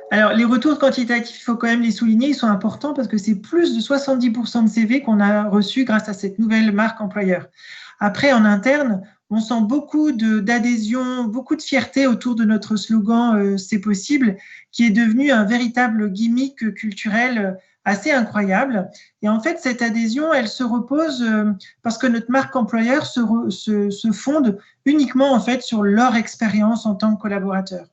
Alors, les retours quantitatifs, il faut quand même les souligner, ils sont importants parce que c'est plus de 70% de CV qu'on a reçus grâce à cette nouvelle marque employeur. Après, en interne, on sent beaucoup d'adhésion, beaucoup de fierté autour de notre slogan C'est possible, qui est devenu un véritable gimmick culturel assez incroyable. Et en fait, cette adhésion, elle se repose parce que notre marque employeur se fonde uniquement en fait sur leur expérience en tant que collaborateur.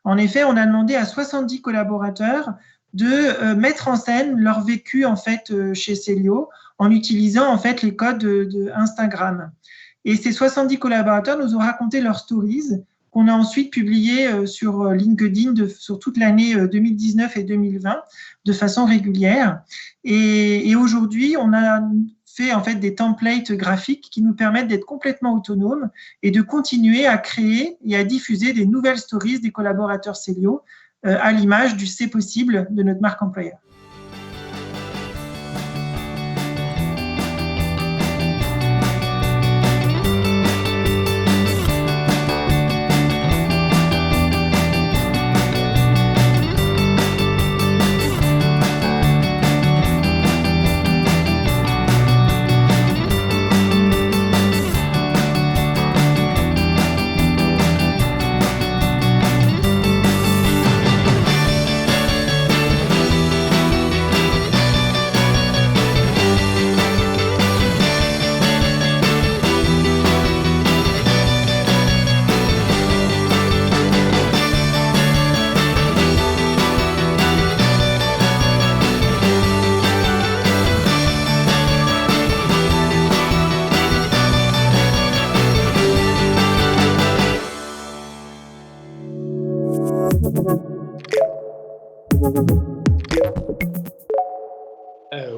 En effet, on a demandé à 70 collaborateurs de mettre en scène leur vécu en fait chez Célio en utilisant en fait les codes de Instagram. Et ces 70 collaborateurs nous ont raconté leurs stories qu'on a ensuite publiées sur LinkedIn sur toute l'année 2019 et 2020 de façon régulière. Et aujourd'hui, on a fait en fait des templates graphiques qui nous permettent d'être complètement autonomes et de continuer à créer et à diffuser des nouvelles stories des collaborateurs Célio à l'image du C'est possible de notre marque employeur.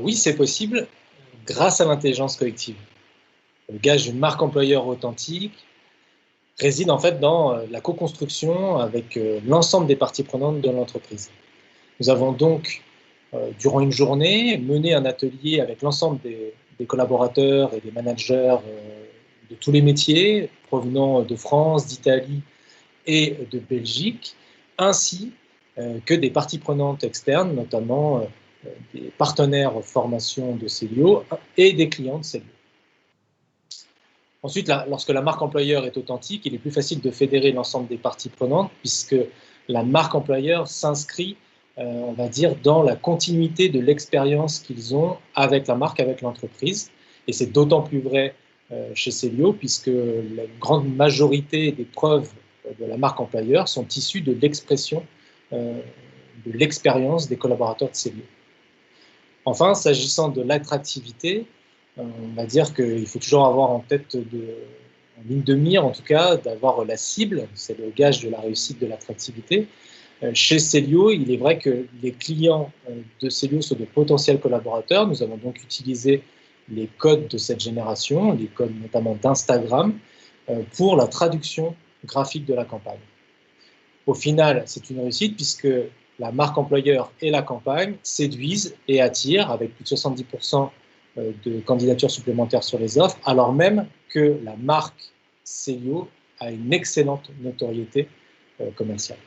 Oui, c'est possible grâce à l'intelligence collective. Le gage d'une marque employeur authentique réside en fait dans la co-construction avec l'ensemble des parties prenantes de l'entreprise. Nous avons donc, durant une journée, mené un atelier avec l'ensemble des collaborateurs et des managers de tous les métiers provenant de France, d'Italie et de Belgique, ainsi que des parties prenantes externes, notamment des partenaires formation de Célio et des clients de Célio. Ensuite, lorsque la marque employeur est authentique, il est plus facile de fédérer l'ensemble des parties prenantes puisque la marque employeur s'inscrit, on va dire, dans la continuité de l'expérience qu'ils ont avec la marque, avec l'entreprise. Et c'est d'autant plus vrai chez Célio puisque la grande majorité des preuves de la marque employeur sont issues de l'expression de l'expérience des collaborateurs de Célio. Enfin, s'agissant de l'attractivité, on va dire qu'il faut toujours avoir en tête, en ligne de mire en tout cas, d'avoir la cible, c'est le gage de la réussite de l'attractivité. Chez Célio, il est vrai que les clients de Célio sont de potentiels collaborateurs. Nous avons donc utilisé les codes de cette génération, les codes notamment d'Instagram, pour la traduction graphique de la campagne. Au final, c'est une réussite puisque la marque employeur et la campagne séduisent et attirent avec plus de 70% de candidatures supplémentaires sur les offres, alors même que la marque Célio a une excellente notoriété commerciale.